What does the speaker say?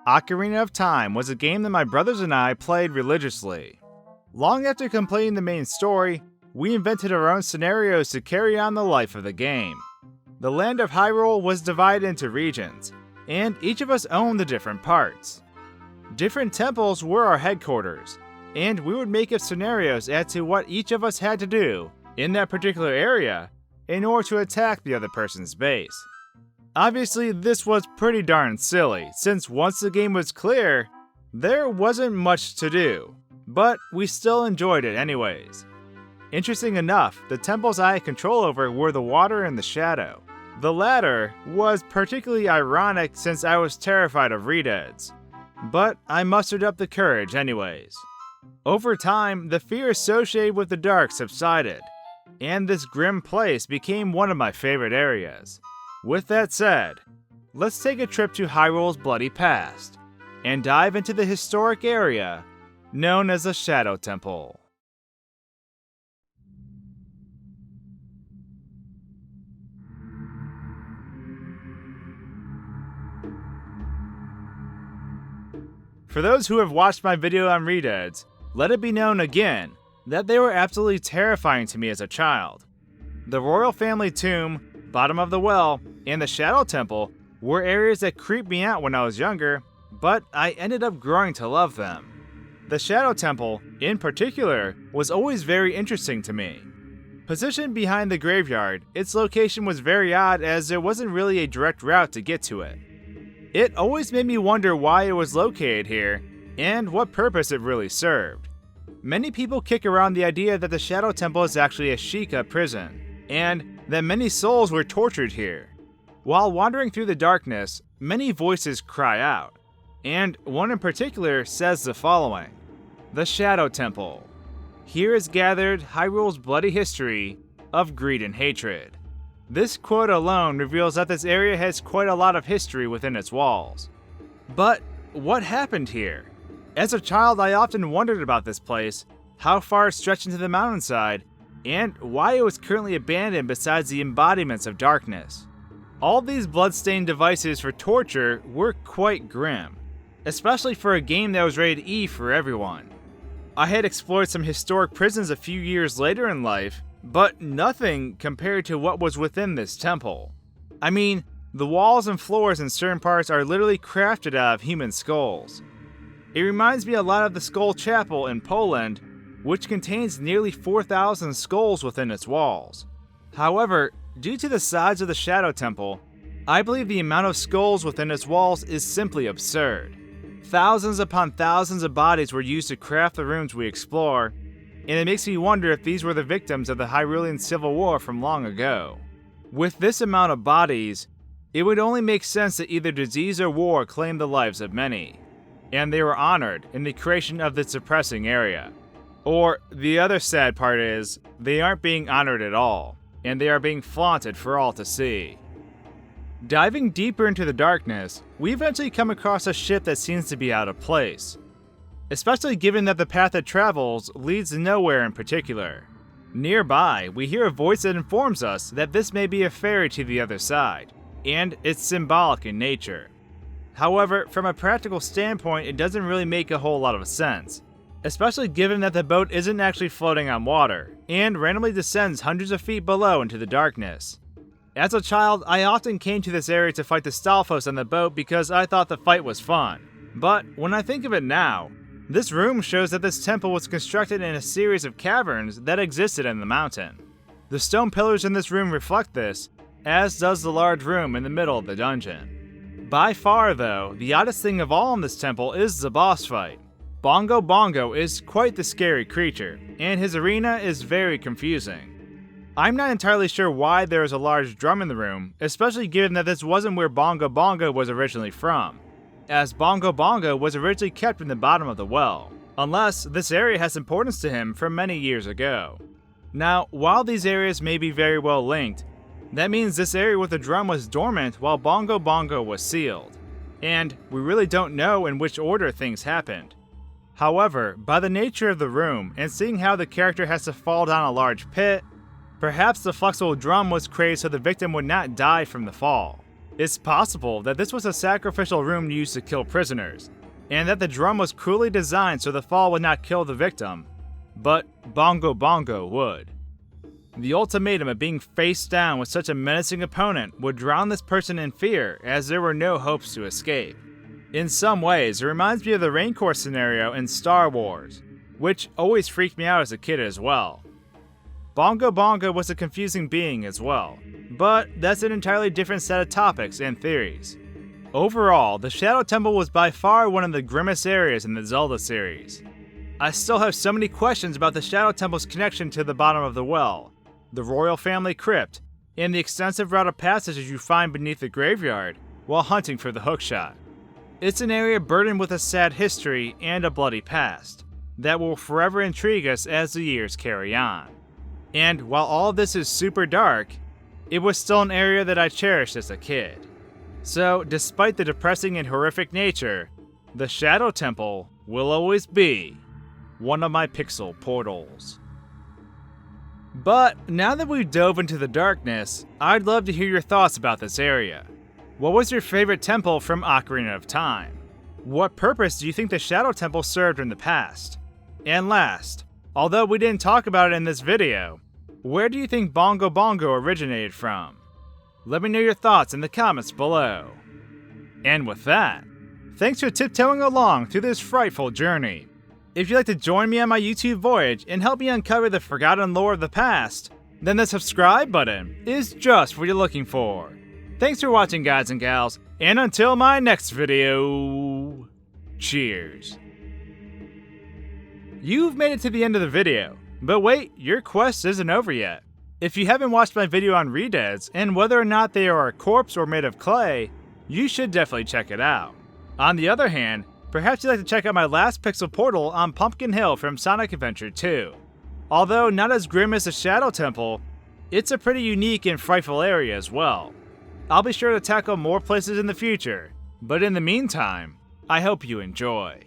Ocarina of Time was a game that my brothers and I played religiously. Long after completing the main story, we invented our own scenarios to carry on the life of the game. The land of Hyrule was divided into regions, and each of us owned the different parts. Different temples were our headquarters, and we would make up scenarios as to what each of us had to do in that particular area in order to attack the other person's base. Obviously, this was pretty darn silly, since once the game was clear, there wasn't much to do, but we still enjoyed it anyways. Interesting enough, the temples I had control over were the water and the shadow. The latter was particularly ironic since I was terrified of redeads, but I mustered up the courage anyways. Over time, the fear associated with the dark subsided, and this grim place became one of my favorite areas. With that said, let's take a trip to Hyrule's bloody past, and dive into the historic area known as the Shadow Temple. For those who have watched my video on redeads, let it be known again that they were absolutely terrifying to me as a child. The royal family tomb, bottom of the well, and the Shadow Temple were areas that creeped me out when I was younger, but I ended up growing to love them. The Shadow Temple, in particular, was always very interesting to me. Positioned behind the graveyard, its location was very odd as there wasn't really a direct route to get to it. It always made me wonder why it was located here, and what purpose it really served. Many people kick around the idea that the Shadow Temple is actually a Sheikah prison, and that many souls were tortured here. While wandering through the darkness, many voices cry out, and one in particular says the following: "The Shadow Temple. Here is gathered Hyrule's bloody history of greed and hatred." This quote alone reveals that this area has quite a lot of history within its walls. But what happened here? As a child, I often wondered about this place, how far it stretched into the mountainside, and why it was currently abandoned besides the embodiments of darkness. All these bloodstained devices for torture were quite grim, especially for a game that was rated E for everyone. I had explored some historic prisons a few years later in life, but nothing compared to what was within this temple. I mean, the walls and floors in certain parts are literally crafted out of human skulls. It reminds me a lot of the Skull Chapel in Poland, which contains nearly 4,000 skulls within its walls. However, due to the size of the Shadow Temple, I believe the amount of skulls within its walls is simply absurd. Thousands upon thousands of bodies were used to craft the rooms we explore, and it makes me wonder if these were the victims of the Hyrulean Civil War from long ago. With this amount of bodies, it would only make sense that either disease or war claimed the lives of many, and they were honored in the creation of this depressing area. Or, the other sad part is, they aren't being honored at all, and they are being flaunted for all to see. Diving deeper into the darkness, we eventually come across a ship that seems to be out of place, especially given that the path it travels leads nowhere in particular. Nearby, we hear a voice that informs us that this may be a ferry to the other side, and it's symbolic in nature. However, from a practical standpoint, it doesn't really make a whole lot of sense, especially given that the boat isn't actually floating on water, and randomly descends hundreds of feet below into the darkness. As a child, I often came to this area to fight the Stalfos on the boat because I thought the fight was fun. But when I think of it now, this room shows that this temple was constructed in a series of caverns that existed in the mountain. The stone pillars in this room reflect this, as does the large room in the middle of the dungeon. By far, though, the oddest thing of all in this temple is the boss fight. Bongo is quite the scary creature, and his arena is very confusing. I'm not entirely sure why there is a large drum in the room, especially given that this wasn't where Bongo was originally from, as Bongo was originally kept in the bottom of the well, unless this area has importance to him from many years ago. Now, while these areas may be very well linked, that means this area with the drum was dormant while Bongo was sealed, and we really don't know in which order things happened. However, by the nature of the room, and seeing how the character has to fall down a large pit, perhaps the flexible drum was created so the victim would not die from the fall. It's possible that this was a sacrificial room used to kill prisoners, and that the drum was cruelly designed so the fall would not kill the victim, but Bongo Bongo would. The ultimatum of being face down with such a menacing opponent would drown this person in fear, as there were no hopes to escape. In some ways, it reminds me of the Rancor scenario in Star Wars, which always freaked me out as a kid as well. Bongo Bongo was a confusing being as well, but that's an entirely different set of topics and theories. Overall, the Shadow Temple was by far one of the grimmest areas in the Zelda series. I still have so many questions about the Shadow Temple's connection to the bottom of the well, the royal family crypt, and the extensive route of passages you find beneath the graveyard while hunting for the hookshot. It's an area burdened with a sad history and a bloody past that will forever intrigue us as the years carry on. And while all of this is super dark, it was still an area that I cherished as a kid. So, despite the depressing and horrific nature, the Shadow Temple will always be one of my pixel portals. But now that we've dove into the darkness, I'd love to hear your thoughts about this area. What was your favorite temple from Ocarina of Time? What purpose do you think the Shadow Temple served in the past? And last, although we didn't talk about it in this video, where do you think Bongo Bongo originated from? Let me know your thoughts in the comments below. And with that, thanks for tiptoeing along through this frightful journey. If you'd like to join me on my YouTube voyage and help me uncover the forgotten lore of the past, then the subscribe button is just what you're looking for. Thanks for watching, guys and gals, and until my next video, cheers. You've made it to the end of the video, but wait, your quest isn't over yet. If you haven't watched my video on Redeads and whether or not they are a corpse or made of clay, you should definitely check it out. On the other hand, perhaps you'd like to check out my last pixel portal on Pumpkin Hill from Sonic Adventure 2. Although not as grim as the Shadow Temple, it's a pretty unique and frightful area as well. I'll be sure to tackle more places in the future, but in the meantime, I hope you enjoy.